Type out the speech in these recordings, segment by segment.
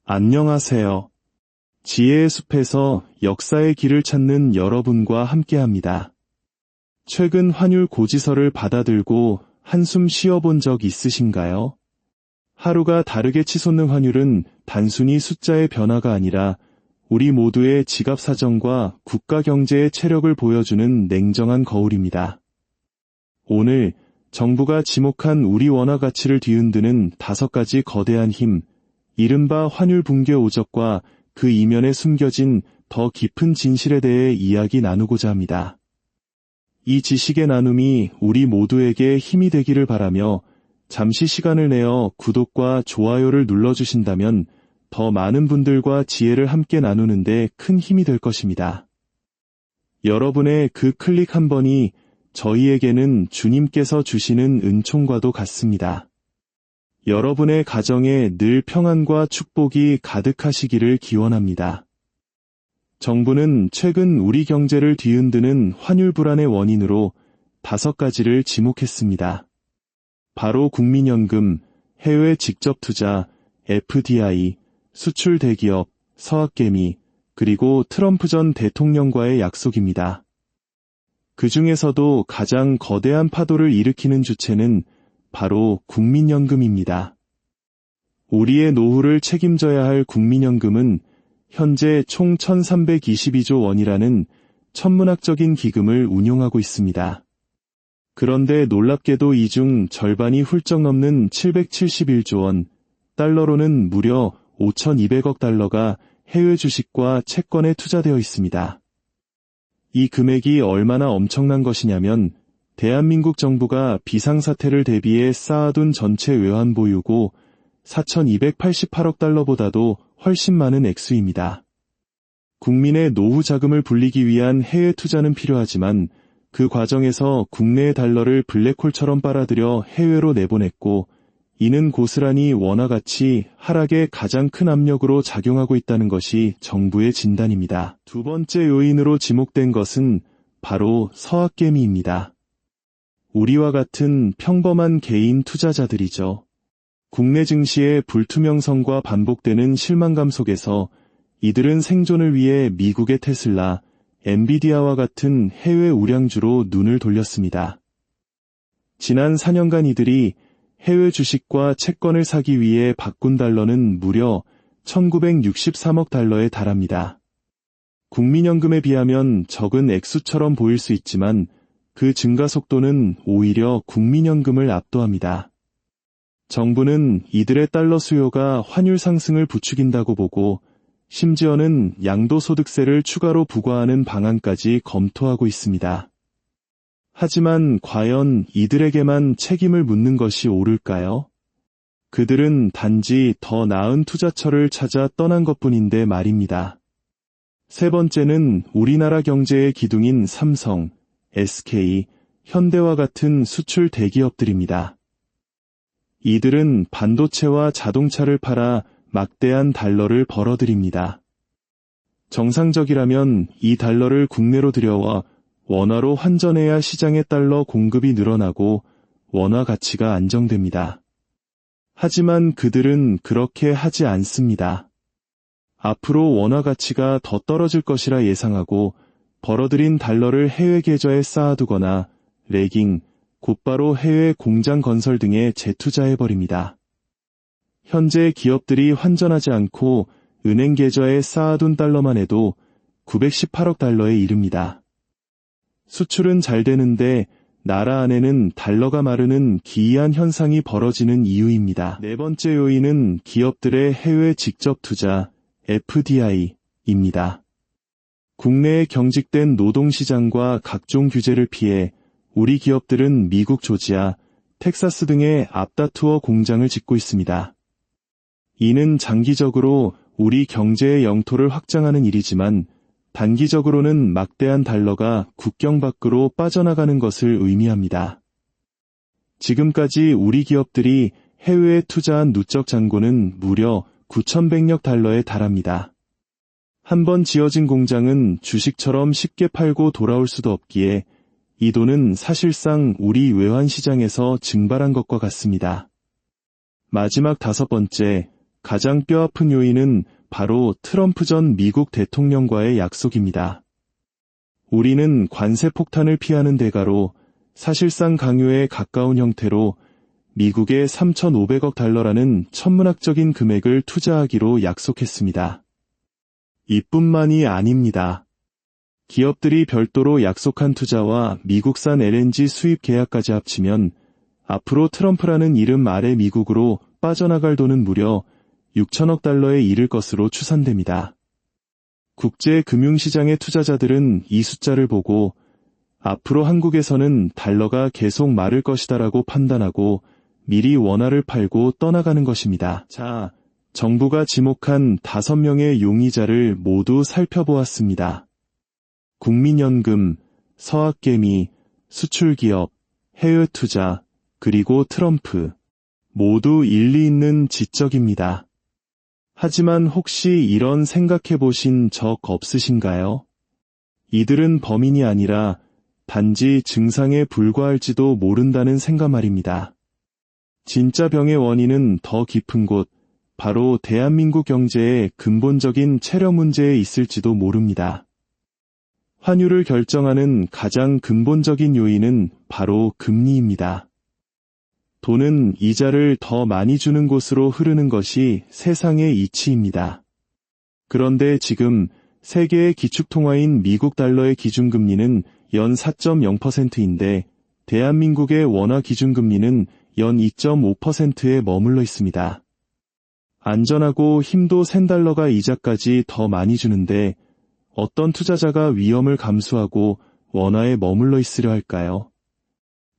안녕하세요. 지혜의 숲에서 역사의 길을 찾는 여러분과 함께합니다. 최근 환율 고지서를 받아들고 한숨 쉬어본 적 있으신가요? 하루가 다르게 치솟는 환율은 단순히 숫자의 변화가 아니라 우리 모두의 지갑 사정과 국가 경제의 체력을 보여주는 냉정한 거울입니다. 오늘 정부가 지목한 우리 원화 가치를 뒤흔드는 5가지 거대한 힘, 이른바 환율 붕괴 오적과 그 이면에 숨겨진 더 깊은 진실에 대해 이야기 나누고자 합니다. 이 지식의 나눔이 우리 모두에게 힘이 되기를 바라며 잠시 시간을 내어 구독과 좋아요를 눌러주신다면 더 많은 분들과 지혜를 함께 나누는데 큰 힘이 될 것입니다. 여러분의 그 클릭 한 번이 저희에게는 주님께서 주시는 은총과도 같습니다. 여러분의 가정에 늘 평안과 축복이 가득하시기를 기원합니다. 정부는 최근 우리 경제를 뒤흔드는 환율 불안의 원인으로 5가지를 지목했습니다. 바로 국민연금, 해외 직접 투자, FDI, 수출 대기업, 서학개미, 그리고 트럼프 전 대통령과의 약속입니다. 그 중에서도 가장 거대한 파도를 일으키는 주체는 바로 국민연금입니다. 우리의 노후를 책임져야 할 국민연금은 현재 총 1322조 원이라는 천문학적인 기금을 운용하고 있습니다. 그런데 놀랍게도 이 중 절반이 훌쩍 넘는 771조 원, 달러로는 무려 5,200억 달러가 해외 주식과 채권에 투자되어 있습니다. 이 금액이 얼마나 엄청난 것이냐면 대한민국 정부가 비상사태를 대비해 쌓아둔 전체 외환 보유고 4,288억 달러보다도 훨씬 많은 액수입니다. 국민의 노후 자금을 불리기 위한 해외 투자는 필요하지만 그 과정에서 국내의 달러를 블랙홀처럼 빨아들여 해외로 내보냈고 이는 고스란히 원화 가치 하락에 가장 큰 압력으로 작용하고 있다는 것이 정부의 진단입니다. 두 번째 요인으로 지목된 것은 바로 서학개미입니다. 우리와 같은 평범한 개인 투자자들이죠. 국내 증시의 불투명성과 반복되는 실망감 속에서 이들은 생존을 위해 미국의 테슬라, 엔비디아와 같은 해외 우량주로 눈을 돌렸습니다. 지난 4년간 이들이 해외 주식과 채권을 사기 위해 바꾼 달러는 무려 1963억 달러에 달합니다. 국민연금에 비하면 적은 액수처럼 보일 수 있지만 그 증가 속도는 오히려 국민연금을 압도합니다. 정부는 이들의 달러 수요가 환율 상승을 부추긴다고 보고 심지어는 양도소득세를 추가로 부과하는 방안까지 검토하고 있습니다. 하지만 과연 이들에게만 책임을 묻는 것이 옳을까요? 그들은 단지 더 나은 투자처를 찾아 떠난 것뿐인데 말입니다. 세 번째는 우리나라 경제의 기둥인 삼성, SK, 현대와 같은 수출 대기업들입니다. 이들은 반도체와 자동차를 팔아 막대한 달러를 벌어들입니다. 정상적이라면 이 달러를 국내로 들여와 원화로 환전해야 시장의 달러 공급이 늘어나고 원화 가치가 안정됩니다. 하지만 그들은 그렇게 하지 않습니다. 앞으로 원화 가치가 더 떨어질 것이라 예상하고 벌어들인 달러를 해외 계좌에 쌓아두거나 레깅, 곧바로 해외 공장 건설 등에 재투자해버립니다. 현재 기업들이 환전하지 않고 은행 계좌에 쌓아둔 달러만 해도 918억 달러에 이릅니다. 수출은 잘 되는데 나라 안에는 달러가 마르는 기이한 현상이 벌어지는 이유입니다. 네 번째 요인은 기업들의 해외 직접 투자, FDI입니다. 국내에 경직된 노동시장과 각종 규제를 피해 우리 기업들은 미국 조지아, 텍사스 등에 앞다투어 공장을 짓고 있습니다. 이는 장기적으로 우리 경제의 영토를 확장하는 일이지만 단기적으로는 막대한 달러가 국경 밖으로 빠져나가는 것을 의미합니다. 지금까지 우리 기업들이 해외에 투자한 누적 잔고는 무려 9,100억 달러에 달합니다. 한번 지어진 공장은 주식처럼 쉽게 팔고 돌아올 수도 없기에 이 돈은 사실상 우리 외환시장에서 증발한 것과 같습니다. 마지막 5번째, 가장 뼈아픈 요인은 바로 트럼프 전 미국 대통령과의 약속입니다. 우리는 관세 폭탄을 피하는 대가로 사실상 강요에 가까운 형태로 미국에 3,500억 달러라는 천문학적인 금액을 투자하기로 약속했습니다. 이뿐만이 아닙니다. 기업들이 별도로 약속한 투자와 미국산 LNG 수입 계약까지 합치면 앞으로 트럼프라는 이름 아래 미국으로 빠져나갈 돈은 무려 6천억 달러에 이를 것으로 추산됩니다. 국제 금융시장의 투자자들은 이 숫자를 보고 앞으로 한국에서는 달러가 계속 마를 것이다라고 판단하고 미리 원화를 팔고 떠나가는 것입니다. 자, 정부가 지목한 5명의 용의자를 모두 살펴보았습니다. 국민연금, 서학개미, 수출기업, 해외투자, 그리고 트럼프. 모두 일리 있는 지적입니다. 하지만 혹시 이런 생각해 보신 적 없으신가요? 이들은 범인이 아니라 단지 증상에 불과할지도 모른다는 생각 말입니다. 진짜 병의 원인은 더 깊은 곳, 바로 대한민국 경제의 근본적인 체력 문제에 있을지도 모릅니다. 환율을 결정하는 가장 근본적인 요인은 바로 금리입니다. 돈은 이자를 더 많이 주는 곳으로 흐르는 것이 세상의 이치입니다. 그런데 지금 세계의 기축통화인 미국 달러의 기준금리는 연 4.0%인데 대한민국의 원화 기준금리는 연 2.5%에 머물러 있습니다. 안전하고 힘도 센 달러가 이자까지 더 많이 주는데 어떤 투자자가 위험을 감수하고 원화에 머물러 있으려 할까요?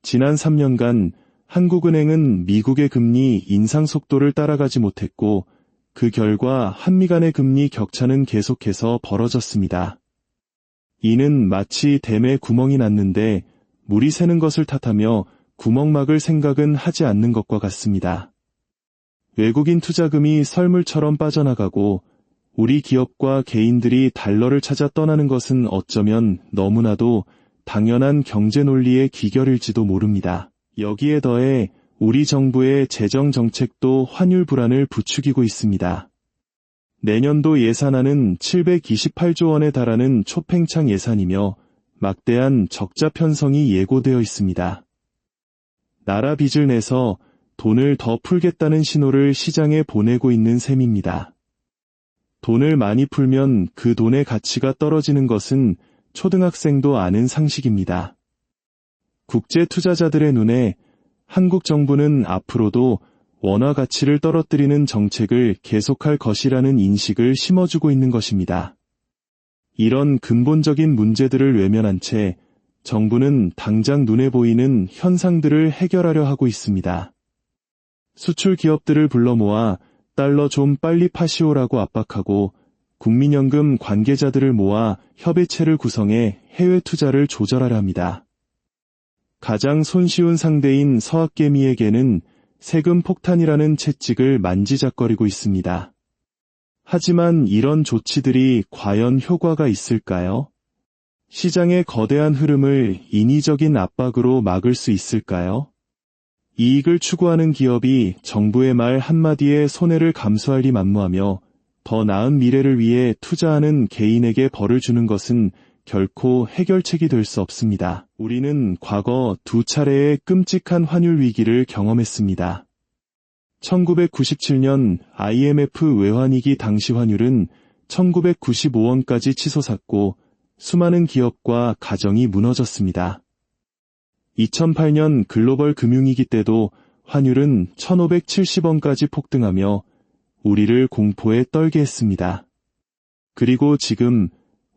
지난 3년간 한국은행은 미국의 금리 인상 속도를 따라가지 못했고 그 결과 한미 간의 금리 격차는 계속해서 벌어졌습니다. 이는 마치 댐에 구멍이 났는데 물이 새는 것을 탓하며 구멍 막을 생각은 하지 않는 것과 같습니다. 외국인 투자금이 썰물처럼 빠져나가고 우리 기업과 개인들이 달러를 찾아 떠나는 것은 어쩌면 너무나도 당연한 경제 논리의 기결일지도 모릅니다. 여기에 더해 우리 정부의 재정 정책도 환율 불안을 부추기고 있습니다. 내년도 예산안은 728조 원에 달하는 초팽창 예산이며 막대한 적자 편성이 예고되어 있습니다. 나라 빚을 내서 돈을 더 풀겠다는 신호를 시장에 보내고 있는 셈입니다. 돈을 많이 풀면 그 돈의 가치가 떨어지는 것은 초등학생도 아는 상식입니다. 국제 투자자들의 눈에 한국 정부는 앞으로도 원화 가치를 떨어뜨리는 정책을 계속할 것이라는 인식을 심어주고 있는 것입니다. 이런 근본적인 문제들을 외면한 채 정부는 당장 눈에 보이는 현상들을 해결하려 하고 있습니다. 수출 기업들을 불러 모아 달러 좀 빨리 파시오라고 압박하고 국민연금 관계자들을 모아 협의체를 구성해 해외 투자를 조절하려 합니다. 가장 손쉬운 상대인 서학개미에게는 세금 폭탄이라는 채찍을 만지작거리고 있습니다. 하지만 이런 조치들이 과연 효과가 있을까요? 시장의 거대한 흐름을 인위적인 압박으로 막을 수 있을까요? 이익을 추구하는 기업이 정부의 말 한마디에 손해를 감수할 리 만무하며 더 나은 미래를 위해 투자하는 개인에게 벌을 주는 것은 결코 해결책이 될 수 없습니다. 우리는 과거 2차례의 끔찍한 환율 위기를 경험했습니다. 1997년 IMF 외환위기 당시 환율은 1995원까지 치솟았고 수많은 기업과 가정이 무너졌습니다. 2008년 글로벌 금융위기 때도 환율은 1570원까지 폭등하며 우리를 공포에 떨게 했습니다. 그리고 지금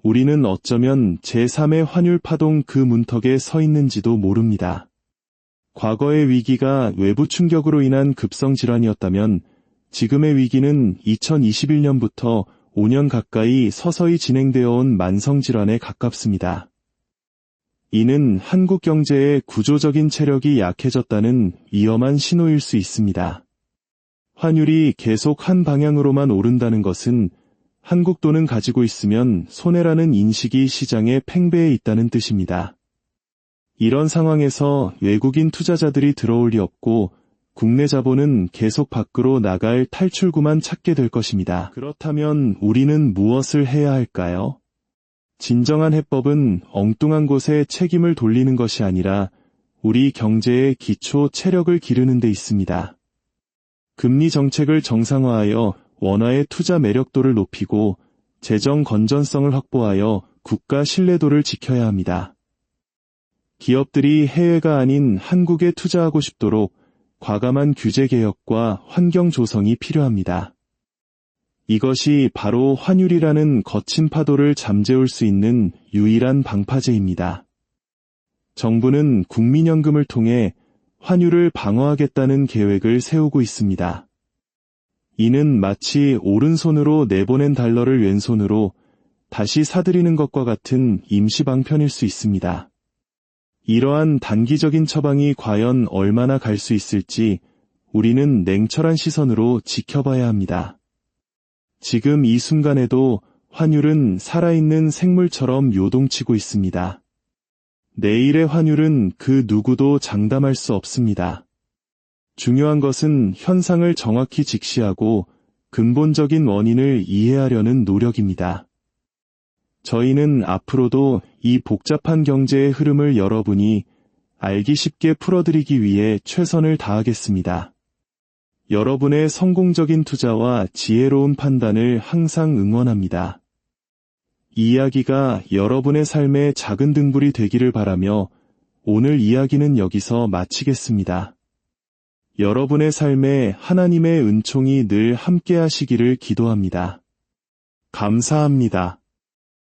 우리는 어쩌면 제3의 환율 파동 그 문턱에 서 있는지도 모릅니다. 과거의 위기가 외부 충격으로 인한 급성 질환이었다면 지금의 위기는 2021년부터 5년 가까이 서서히 진행되어 온 만성 질환에 가깝습니다. 이는 한국 경제의 구조적인 체력이 약해졌다는 위험한 신호일 수 있습니다. 환율이 계속 한 방향으로만 오른다는 것은 한국 돈은 가지고 있으면 손해라는 인식이 시장에 팽배해 있다는 뜻입니다. 이런 상황에서 외국인 투자자들이 들어올 리 없고 국내 자본은 계속 밖으로 나갈 탈출구만 찾게 될 것입니다. 그렇다면 우리는 무엇을 해야 할까요? 진정한 해법은 엉뚱한 곳에 책임을 돌리는 것이 아니라 우리 경제의 기초 체력을 기르는 데 있습니다. 금리 정책을 정상화하여 원화의 투자 매력도를 높이고 재정 건전성을 확보하여 국가 신뢰도를 지켜야 합니다. 기업들이 해외가 아닌 한국에 투자하고 싶도록 과감한 규제 개혁과 환경 조성이 필요합니다. 이것이 바로 환율이라는 거친 파도를 잠재울 수 있는 유일한 방파제입니다. 정부는 국민연금을 통해 환율을 방어하겠다는 계획을 세우고 있습니다. 이는 마치 오른손으로 내보낸 달러를 왼손으로 다시 사들이는 것과 같은 임시 방편일 수 있습니다. 이러한 단기적인 처방이 과연 얼마나 갈 수 있을지 우리는 냉철한 시선으로 지켜봐야 합니다. 지금 이 순간에도 환율은 살아있는 생물처럼 요동치고 있습니다. 내일의 환율은 그 누구도 장담할 수 없습니다. 중요한 것은 현상을 정확히 직시하고 근본적인 원인을 이해하려는 노력입니다. 저희는 앞으로도 이 복잡한 경제의 흐름을 여러분이 알기 쉽게 풀어드리기 위해 최선을 다하겠습니다. 여러분의 성공적인 투자와 지혜로운 판단을 항상 응원합니다. 이 이야기가 여러분의 삶의 작은 등불이 되기를 바라며 오늘 이야기는 여기서 마치겠습니다. 여러분의 삶에 하나님의 은총이 늘 함께 하시기를 기도합니다. 감사합니다.